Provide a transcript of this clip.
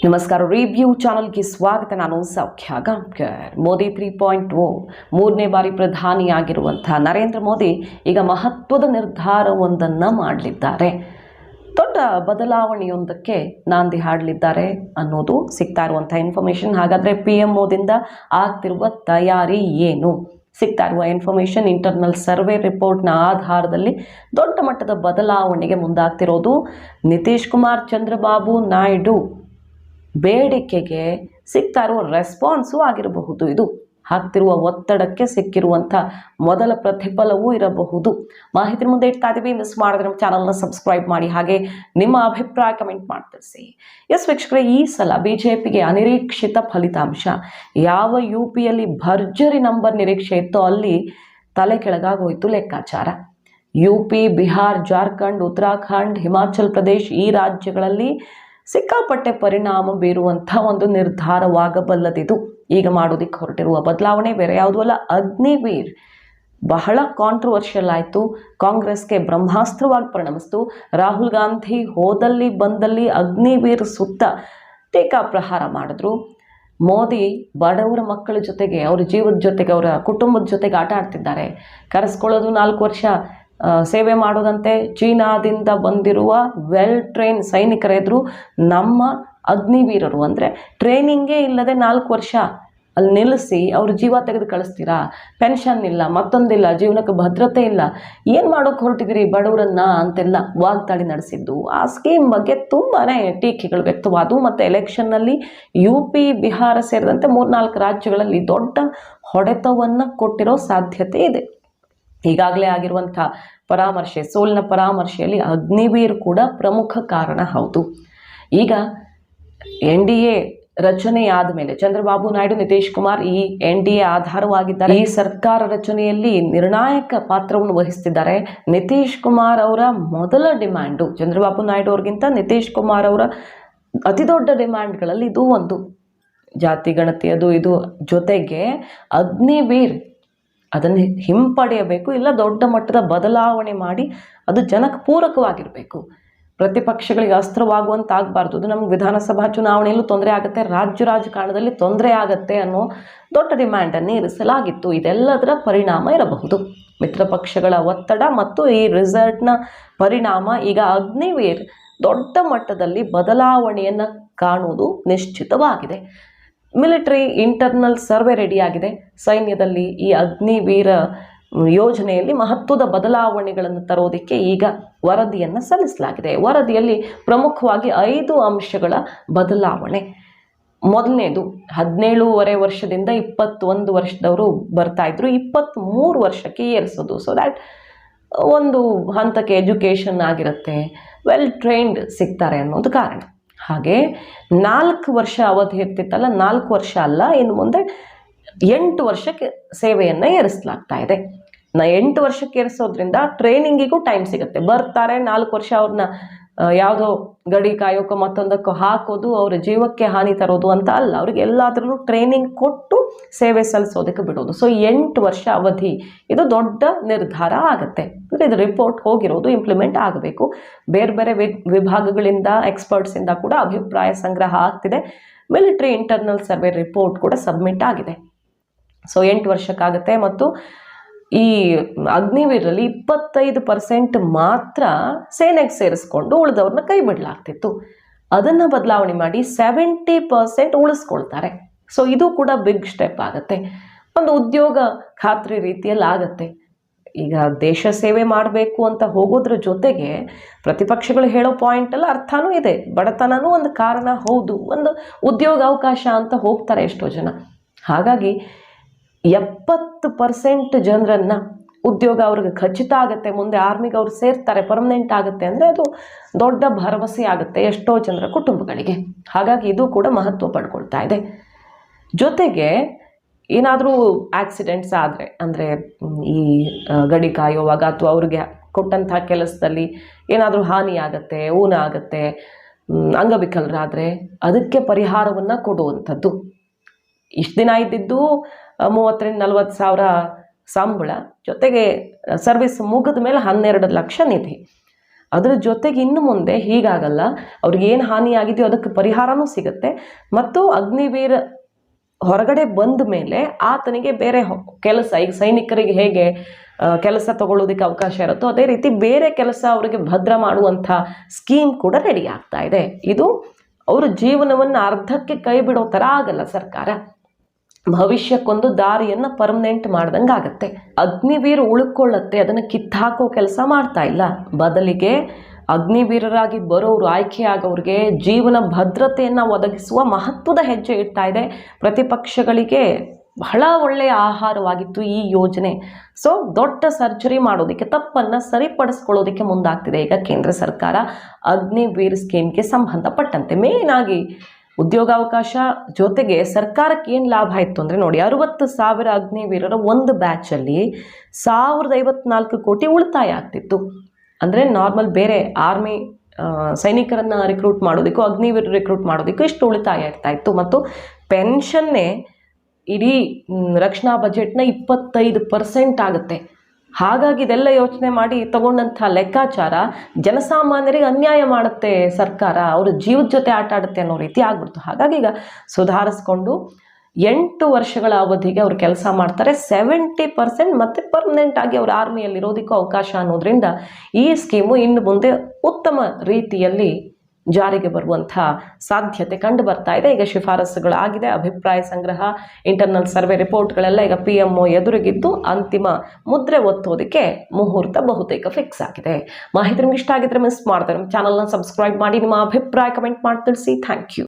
ನಮಸ್ಕಾರ. ರಿವ್ಯೂ ಚಾನಲ್ಗೆ ಸ್ವಾಗತ. ನಾನು ಸೌಖ್ಯ ಗಾಂವ್ಕರ್. ಮೋದಿ 3.0 ಮೂರನೇ ಬಾರಿ ಪ್ರಧಾನಿಯಾಗಿರುವಂತಹ ನರೇಂದ್ರ ಮೋದಿ ಈಗ ಮಹತ್ವದ ನಿರ್ಧಾರವೊಂದನ್ನು ಮಾಡಲಿದ್ದಾರೆ. ದೊಡ್ಡ ಬದಲಾವಣೆಯೊಂದಕ್ಕೆ ನಾಂದಿ ಹಾಡಲಿದ್ದಾರೆ ಅನ್ನೋದು ಸಿಗ್ತಾ ಇರುವಂತಹ ಇನ್ಫಾರ್ಮೇಷನ್. ಹಾಗಾದರೆ PM ಮೋದಿಯಿಂದ ಆಗ್ತಿರುವ ತಯಾರಿ ಏನು? ಸಿಗ್ತಾ ಇರುವ ಇನ್ಫಾರ್ಮೇಷನ್, ಇಂಟರ್ನಲ್ ಸರ್ವೆ ರಿಪೋರ್ಟ್ನ ಆಧಾರದಲ್ಲಿ ದೊಡ್ಡ ಮಟ್ಟದ ಬದಲಾವಣೆಗೆ ಮುಂದಾಗ್ತಿರೋದು. ನಿತೀಶ್ ಕುಮಾರ್, ಚಂದ್ರಬಾಬು ನಾಯ್ಡು ಬೇಡಿಕೆಗೆ ಸಿಗ್ತಾ ಇರುವ ರೆಸ್ಪಾನ್ಸು ಆಗಿರಬಹುದು. ಇದು ಹಾಕ್ತಿರುವ ಒತ್ತಡಕ್ಕೆ ಸಿಕ್ಕಿರುವಂಥ ಮೊದಲ ಪ್ರತಿಫಲವೂ ಇರಬಹುದು. ಮಾಹಿತಿ ಮುಂದೆ ಇಡ್ತಾ ಇದ್ದೀವಿ. ಮಿಸ್ ಮಾಡಿದ್ರೆ ನಮ್ಮ ಚಾನಲ್ನ ಸಬ್ಸ್ಕ್ರೈಬ್ ಮಾಡಿ, ಹಾಗೆ ನಿಮ್ಮ ಅಭಿಪ್ರಾಯ ಕಮೆಂಟ್ ಮಾಡಿ ತಿಳಿಸಿ. ಎಸ್ ವೀಕ್ಷಕರೇ, ಈ ಸಲ BJPಗೆ ಅನಿರೀಕ್ಷಿತ ಫಲಿತಾಂಶ. ಯಾವ UPಯಲ್ಲಿ ಭರ್ಜರಿ ನಂಬರ್ ನಿರೀಕ್ಷೆ ಇತ್ತೋ ಅಲ್ಲಿ ತಲೆ ಕೆಳಗಾಗೋಯ್ತು ಲೆಕ್ಕಾಚಾರ. UP, ಬಿಹಾರ್, ಜಾರ್ಖಂಡ್, ಉತ್ತರಾಖಂಡ್, ಹಿಮಾಚಲ್ ಪ್ರದೇಶ್ ಈ ರಾಜ್ಯಗಳಲ್ಲಿ ಸಿಕ್ಕಾಪಟ್ಟೆ ಪರಿಣಾಮ ಬೀರುವಂಥ ಒಂದು ನಿರ್ಧಾರವಾಗಬಲ್ಲದಿದು. ಈಗ ಮಾಡೋದಕ್ಕೆ ಹೊರಟಿರುವ ಬದಲಾವಣೆ ಬೇರೆ ಯಾವುದೂ ಅಲ್ಲ, ಅಗ್ನಿವೀರ್. ಬಹಳ ಕಾಂಟ್ರವರ್ಷಿಯಲ್ ಆಯಿತು. ಕಾಂಗ್ರೆಸ್ಗೆ ಬ್ರಹ್ಮಾಸ್ತ್ರವಾಗಿ ಪರಿಣಮಿಸ್ತು. ರಾಹುಲ್ ಗಾಂಧಿ ಹೋದಲ್ಲಿ ಬಂದಲ್ಲಿ ಅಗ್ನಿವೀರ್ ಸುತ್ತ ಟೀಕಾ ಪ್ರಹಾರ ಮಾಡಿದ್ರು. ಮೋದಿ ಬಡವರ ಮಕ್ಕಳ ಜೊತೆಗೆ, ಅವರ ಜೀವದ ಜೊತೆಗೆ, ಅವರ ಕುಟುಂಬದ ಜೊತೆಗೆ ಆಟ ಆಡ್ತಿದ್ದಾರೆ. ಕರೆಸ್ಕೊಳ್ಳೋದು 4 ವರ್ಷ ಸೇವೆ ಮಾಡೋದಂತೆ. ಚೀನಾದಿಂದ ಬಂದಿರುವ ವೆಲ್ ಟ್ರೈನ್ ಸೈನಿಕರೆದ್ರು ನಮ್ಮ ಅಗ್ನಿವೀರರು. ಅಂದರೆ ಟ್ರೈನಿಂಗೇ ಇಲ್ಲದೆ 4 ವರ್ಷ ಅಲ್ಲಿ ನಿಲ್ಲಿಸಿ ಅವ್ರ ಜೀವ ತೆಗೆದು ಕಳಿಸ್ತೀರಾ? ಪೆನ್ಷನ್ ಇಲ್ಲ, ಮತ್ತೊಂದಿಲ್ಲ, ಜೀವನಕ್ಕೆ ಭದ್ರತೆ ಇಲ್ಲ, ಏನು ಮಾಡೋಕ್ಕೆ ಹೊರಟಿದ್ದೀರಿ ಬಡವರನ್ನ ಅಂತೆಲ್ಲ ವಾಗ್ದಾಳಿ ನಡೆಸಿದ್ದು. ಆ ಸ್ಕೀಮ್ ಬಗ್ಗೆ ತುಂಬಾ ಟೀಕೆಗಳು ವ್ಯಕ್ತವಾದವು. ಮತ್ತು ಎಲೆಕ್ಷನ್ನಲ್ಲಿ UP, ಬಿಹಾರ ಸೇರಿದಂತೆ 3-4 ರಾಜ್ಯಗಳಲ್ಲಿ ದೊಡ್ಡ ಹೊಡೆತವನ್ನು ಕೊಟ್ಟಿರೋ ಸಾಧ್ಯತೆ ಇದೆ. ಈಗಾಗಲೇ ಆಗಿರುವಂಥ ಪರಾಮರ್ಶೆ, ಸೋಲಿನ ಪರಾಮರ್ಶೆಯಲ್ಲಿ ಅಗ್ನಿವೀರ್ ಕೂಡ ಪ್ರಮುಖ ಕಾರಣ. ಹೌದು, ಈಗ NDA ರಚನೆಯಾದ ಮೇಲೆ ಚಂದ್ರಬಾಬು ನಾಯ್ಡು, ನಿತೀಶ್ ಕುಮಾರ್ ಈ NDA ಆಧಾರವಾಗಿದ್ದಾರೆ. ಈ ಸರ್ಕಾರ ರಚನೆಯಲ್ಲಿ ನಿರ್ಣಾಯಕ ಪಾತ್ರವನ್ನು ವಹಿಸ್ತಿದ್ದಾರೆ. ನಿತೀಶ್ ಕುಮಾರ್ ಅವರ ಮೊದಲ ಡಿಮ್ಯಾಂಡು ಚಂದ್ರಬಾಬು ನಾಯ್ಡು ಅವ್ರಿಗಿಂತ ನಿತೀಶ್ ಕುಮಾರ್ ಅವರ ಅತಿ ದೊಡ್ಡ ಡಿಮ್ಯಾಂಡ್ಗಳಲ್ಲಿ ಇದು ಒಂದು. ಜಾತಿ ಗಣತಿ ಅದು ಇದು ಜೊತೆಗೆ ಅಗ್ನಿವೀರ್ ಅದನ್ನು ಹಿಂಪಡೆಯಬೇಕು, ಇಲ್ಲ ದೊಡ್ಡ ಮಟ್ಟದ ಬದಲಾವಣೆ ಮಾಡಿ ಅದು ಜನಕ್ಕೆ ಪೂರಕವಾಗಿರಬೇಕು. ಪ್ರತಿಪಕ್ಷಗಳಿಗೆ ಅಸ್ತ್ರವಾಗುವಂತಾಗಬಾರ್ದು. ಅದು ನಮ್ಗೆ ವಿಧಾನಸಭಾ ಚುನಾವಣೆಯಲ್ಲೂ ತೊಂದರೆ ಆಗುತ್ತೆ, ರಾಜ್ಯ ರಾಜಕಾರಣದಲ್ಲಿ ತೊಂದರೆ ಆಗುತ್ತೆ ಅನ್ನೋ ದೊಡ್ಡ ಡಿಮ್ಯಾಂಡನ್ನು ಇರಿಸಲಾಗಿತ್ತು. ಇದೆಲ್ಲದರ ಪರಿಣಾಮ ಇರಬಹುದು. ಮಿತ್ರ ಪಕ್ಷಗಳ ಒತ್ತಡ ಮತ್ತು ಈ ರಿಸಲ್ಟ್ನ ಪರಿಣಾಮ. ಈಗ ಅಗ್ನಿವೀರ್ ದೊಡ್ಡ ಮಟ್ಟದಲ್ಲಿ ಬದಲಾವಣೆಯನ್ನು ಕಾಣುವುದು ನಿಶ್ಚಿತವಾಗಿದೆ. ಮಿಲಿಟರಿ ಇಂಟರ್ನಲ್ ಸರ್ವೆ ರೆಡಿಯಾಗಿದೆ. ಸೈನ್ಯದಲ್ಲಿ ಈ ಅಗ್ನಿವೀರ ಯೋಜನೆಯಲ್ಲಿ ಮಹತ್ವದ ಬದಲಾವಣೆಗಳನ್ನು ತರೋದಕ್ಕೆ ಈಗ ವರದಿಯನ್ನು ಸಲ್ಲಿಸಲಾಗಿದೆ. ವರದಿಯಲ್ಲಿ ಪ್ರಮುಖವಾಗಿ 5 ಅಂಶಗಳ ಬದಲಾವಣೆ. ಮೊದಲನೇದು, 17.5 ವರ್ಷದಿಂದ 21 ವರ್ಷದವರು ಬರ್ತಾ ಇದ್ರು, 23 ವರ್ಷಕ್ಕೆ ಏರಿಸೋದು. ಸೊ ದ್ಯಾಟ್ ಒಂದು ಹಂತಕ್ಕೆ ಎಜುಕೇಷನ್ ಆಗಿರುತ್ತೆ, ವೆಲ್ ಟ್ರೈನ್ಡ್ ಸಿಗ್ತಾರೆ ಅನ್ನೋದು ಕಾರಣ. ಹಾಗೆ 4 ವರ್ಷ ಅವಧಿ ಇರ್ತಿತ್ತಲ್ಲ, 4 ವರ್ಷ ಅಲ್ಲ, ಇನ್ನು ಮುಂದೆ 8 ವರ್ಷಕ್ಕೆ ಸೇವೆಯನ್ನು ಏರಿಸಲಾಗ್ತಾ ಇದೆ. 8 ವರ್ಷಕ್ಕೆ ಏರಿಸೋದ್ರಿಂದ ಟ್ರೈನಿಂಗಿಗೂ ಟೈಮ್ ಸಿಗುತ್ತೆ. ಬರ್ತಾರೆ 4 ವರ್ಷ ಅವ್ರನ್ನ ಯಾವುದೋ ಗಡಿ ಕಾಯೋಕ್ಕೋ ಮತ್ತೊಂದಕ್ಕೋ ಹಾಕೋದು, ಅವ್ರ ಜೀವಕ್ಕೆ ಹಾನಿ ತರೋದು ಅಂತ ಅಲ್ಲ, ಅವ್ರಿಗೆ ಎಲ್ಲಾದ್ರೂ ಟ್ರೈನಿಂಗ್ ಕೊಟ್ಟು ಸೇವೆ ಸಲ್ಲಿಸೋದಕ್ಕೆ ಬಿಡೋದು. ಸೊ 8 ವರ್ಷ ಅವಧಿ ಇದು ದೊಡ್ಡ ನಿರ್ಧಾರ ಆಗುತ್ತೆ. ಅಂದರೆ ಇದು ರಿಪೋರ್ಟ್ ಹೋಗಿರೋದು, ಇಂಪ್ಲಿಮೆಂಟ್ ಆಗಬೇಕು. ಬೇರೆ ಬೇರೆ ವಿಭಾಗಗಳಿಂದ, ಎಕ್ಸ್ಪರ್ಟ್ಸಿಂದ ಕೂಡ ಅಭಿಪ್ರಾಯ ಸಂಗ್ರಹ ಆಗ್ತಿದೆ. ಮಿಲಿಟರಿ ಇಂಟರ್ನಲ್ ಸರ್ವೆ ರಿಪೋರ್ಟ್ ಕೂಡ ಸಬ್ಮಿಟ್ ಆಗಿದೆ. ಸೊ 8 ವರ್ಷಕ್ಕಾಗುತ್ತೆ. ಮತ್ತು ಈ ಅಗ್ನಿವೀರಲ್ಲಿ 25% ಮಾತ್ರ ಸೇನೆಗೆ ಸೇರಿಸ್ಕೊಂಡು ಉಳಿದವ್ರನ್ನ ಕೈ ಬಿಡಲಾಗ್ತಿತ್ತು. ಅದನ್ನು ಬದಲಾವಣೆ ಮಾಡಿ 70% ಉಳಿಸ್ಕೊಳ್ತಾರೆ. ಸೊ ಇದು ಕೂಡ ಬಿಗ್ ಸ್ಟೆಪ್ ಆಗುತ್ತೆ. ಒಂದು ಉದ್ಯೋಗ ಖಾತ್ರಿ ರೀತಿಯಲ್ಲಿ ಆಗುತ್ತೆ. ಈಗ ದೇಶ ಸೇವೆ ಮಾಡಬೇಕು ಅಂತ ಹೋಗೋದ್ರ ಜೊತೆಗೆ ಪ್ರತಿಪಕ್ಷಗಳು ಹೇಳೋ ಪಾಯಿಂಟೆಲ್ಲ ಅರ್ಥನೂ ಇದೆ. ಬಡತನನೂ ಒಂದು ಕಾರಣ ಹೌದು, ಒಂದು ಉದ್ಯೋಗ ಅವಕಾಶ ಅಂತ ಹೋಗ್ತಾರೆ ಎಷ್ಟೋ ಜನ. ಹಾಗಾಗಿ 70% ಜನರನ್ನು ಉದ್ಯೋಗ ಅವ್ರಿಗೆ ಖಚಿತ ಆಗುತ್ತೆ. ಮುಂದೆ ಆರ್ಮಿಗೆ ಅವ್ರು ಸೇರ್ತಾರೆ, ಪರ್ಮನೆಂಟ್ ಆಗುತ್ತೆ ಅಂದರೆ ಅದು ದೊಡ್ಡ ಭರವಸೆ ಆಗುತ್ತೆ ಎಷ್ಟೋ ಜನರ ಕುಟುಂಬಗಳಿಗೆ. ಹಾಗಾಗಿ ಇದು ಕೂಡ ಮಹತ್ವ ಪಡ್ಕೊಳ್ತಾ ಇದೆ. ಜೊತೆಗೆ ಏನಾದರೂ ಆಕ್ಸಿಡೆಂಟ್ಸ್ ಆದರೆ, ಅಂದರೆ ಈ ಗಡಿ ಕಾಯುವಾಗ ಅಥವಾ ಅವ್ರಿಗೆ ಕೊಟ್ಟಂಥ ಕೆಲಸದಲ್ಲಿ ಏನಾದರೂ ಹಾನಿ ಆಗುತ್ತೆ, ಊನ ಆಗುತ್ತೆ, ಅಂಗವಿಕಲರಾದರೆ ಅದಕ್ಕೆ ಪರಿಹಾರವನ್ನು ಕೊಡುವಂಥದ್ದು. ಇಷ್ಟು ದಿನ ಇದ್ದಿದ್ದು 30-40 ಸಾವಿರ ಸಂಬಳ, ಜೊತೆಗೆ ಸರ್ವಿಸ್ ಮುಗಿದ ಮೇಲೆ 12 ಲಕ್ಷ ನಿಧಿ. ಅದ್ರ ಜೊತೆಗೆ ಇನ್ನು ಮುಂದೆ ಹೀಗಾಗಲ್ಲ, ಅವ್ರಿಗೆ ಏನು ಹಾನಿ ಆಗಿದೆಯೋ ಅದಕ್ಕೆ ಪರಿಹಾರನೂ ಸಿಗುತ್ತೆ. ಮತ್ತು ಅಗ್ನಿವೀರ ಹೊರಗಡೆ ಬಂದ ಮೇಲೆ ಆತನಿಗೆ ಬೇರೆ ಕೆಲಸ, ಈಗ ಸೈನಿಕರಿಗೆ ಹೇಗೆ ಕೆಲಸ ತಗೊಳ್ಳೋದಕ್ಕೆ ಅವಕಾಶ ಇರುತ್ತೋ ಅದೇ ರೀತಿ ಬೇರೆ ಕೆಲಸ ಅವರಿಗೆ ಭದ್ರ ಮಾಡುವಂಥ ಸ್ಕೀಮ್ ಕೂಡ ರೆಡಿ ಆಗ್ತಾ ಇದೆ. ಇದು ಅವ್ರ ಜೀವನವನ್ನು ಅರ್ಧಕ್ಕೆ ಕೈ ಬಿಡೋ ಥರ ಆಗಲ್ಲ ಸರ್ಕಾರ, ಭವಿಷ್ಯಕ್ಕೊಂದು ದಾರಿಯನ್ನು ಪರ್ಮನೆಂಟ್ ಮಾಡ್ದಂಗೆ ಆಗುತ್ತೆ. ಅಗ್ನಿವೀರ ಉಳ್ಕೊಳ್ಳತ್ತೆ, ಅದನ್ನು ಕಿತ್ತಾಕೋ ಕೆಲಸ ಮಾಡ್ತಾ ಇಲ್ಲ. ಬದಲಿಗೆ ಅಗ್ನಿವೀರರಾಗಿ ಬರೋರು, ಆಯ್ಕೆಯಾಗೋರಿಗೆ ಜೀವನ ಭದ್ರತೆಯನ್ನು ಒದಗಿಸುವ ಮಹತ್ವದ ಹೆಜ್ಜೆ ಇಡ್ತಾ ಇದೆ. ಪ್ರತಿಪಕ್ಷಗಳಿಗೆ ಬಹಳ ಒಳ್ಳೆಯ ಆಹಾರವಾಗಿತ್ತು ಈ ಯೋಜನೆ. ಸೊ ದೊಡ್ಡ ಸರ್ಜರಿ ಮಾಡೋದಕ್ಕೆ, ತಪ್ಪನ್ನು ಸರಿಪಡಿಸ್ಕೊಳ್ಳೋದಕ್ಕೆ ಮುಂದಾಗ್ತಿದೆ ಈಗ ಕೇಂದ್ರ ಸರ್ಕಾರ ಅಗ್ನಿವೀರ್ ಸ್ಕೀಮ್ಗೆ ಸಂಬಂಧಪಟ್ಟಂತೆ. ಮೇನ್ ಆಗಿ ಉದ್ಯೋಗಾವಕಾಶ ಜೊತೆಗೆ ಸರ್ಕಾರಕ್ಕೆ ಏನು ಲಾಭ ಆಯಿತು ಅಂದರೆ ನೋಡಿ, 60,000 ಅಗ್ನಿವೀರರ ಒಂದು ಬ್ಯಾಚಲ್ಲಿ 1054 ಕೋಟಿ ಉಳಿತಾಯ ಆಗ್ತಿತ್ತು. ಅಂದರೆ ನಾರ್ಮಲ್ ಬೇರೆ ಆರ್ಮಿ ಸೈನಿಕರನ್ನು ರಿಕ್ರೂಟ್ ಮಾಡೋದಕ್ಕೂ ಅಗ್ನಿವೀರ ರಿಕ್ರೂಟ್ ಮಾಡೋದಕ್ಕೂ ಇಷ್ಟು ಉಳಿತಾಯ ಇರ್ತಾ ಇತ್ತು. ಮತ್ತು ಪೆನ್ಷನ್ನೇ ಇಡೀ ರಕ್ಷಣಾ ಬಜೆಟ್ನ 25% ಆಗುತ್ತೆ. ಹಾಗಾಗಿ ಇದೆಲ್ಲ ಯೋಚನೆ ಮಾಡಿ ತಗೊಂಡಂಥ ಲೆಕ್ಕಾಚಾರ ಜನಸಾಮಾನ್ಯರಿಗೆ ಅನ್ಯಾಯ ಮಾಡುತ್ತೆ ಸರ್ಕಾರ, ಅವ್ರ ಜೀವದ ಜೊತೆ ಆಟ ಆಡುತ್ತೆ ಅನ್ನೋ ರೀತಿ ಆಗ್ಬಿಡ್ತು. ಹಾಗಾಗಿ ಈಗ ಸುಧಾರಿಸ್ಕೊಂಡು 8 ವರ್ಷಗಳ ಅವಧಿಗೆ ಅವ್ರು ಕೆಲಸ ಮಾಡ್ತಾರೆ. 70% ಮತ್ತೆ ಪರ್ಮನೆಂಟ್ ಆಗಿ ಅವ್ರ ಆರ್ಮಿಯಲ್ಲಿ ಇರೋದಕ್ಕೂ ಅವಕಾಶ ಅನ್ನೋದ್ರಿಂದ ಈ ಸ್ಕೀಮು ಇನ್ನು ಮುಂದೆ ಉತ್ತಮ ರೀತಿಯಲ್ಲಿ ಜಾರಿಗೆ ಬರುವಂಥ ಸಾಧ್ಯತೆ ಕಂಡು ಬರ್ತಾ ಇದೆ. ಈಗ ಶಿಫಾರಸುಗಳಾಗಿದೆ, ಅಭಿಪ್ರಾಯ ಸಂಗ್ರಹ, ಇಂಟರ್ನಲ್ ಸರ್ವೆ ರಿಪೋರ್ಟ್ಗಳೆಲ್ಲ ಈಗ PMO ಎದುರಿಗಿದ್ದು ಅಂತಿಮ ಮುದ್ರೆ ಒತ್ತೋದಕ್ಕೆ ಮುಹೂರ್ತ ಬಹುತೇಕ ಫಿಕ್ಸ್ ಆಗಿದೆ. ಮಾಹಿತಿ ನಿಮ್ಗೆ ಇಷ್ಟ ಆಗಿದ್ರೆ ಮಿಸ್ ಮಾಡ್ತಾರೆ, ನಮ್ಮ ಚಾನಲ್ನ ಸಬ್ಸ್ಕ್ರೈಬ್ ಮಾಡಿ, ನಿಮ್ಮ ಅಭಿಪ್ರಾಯ ಕಮೆಂಟ್ ಮಾಡಿ ತಿಳಿಸಿ. Thank you.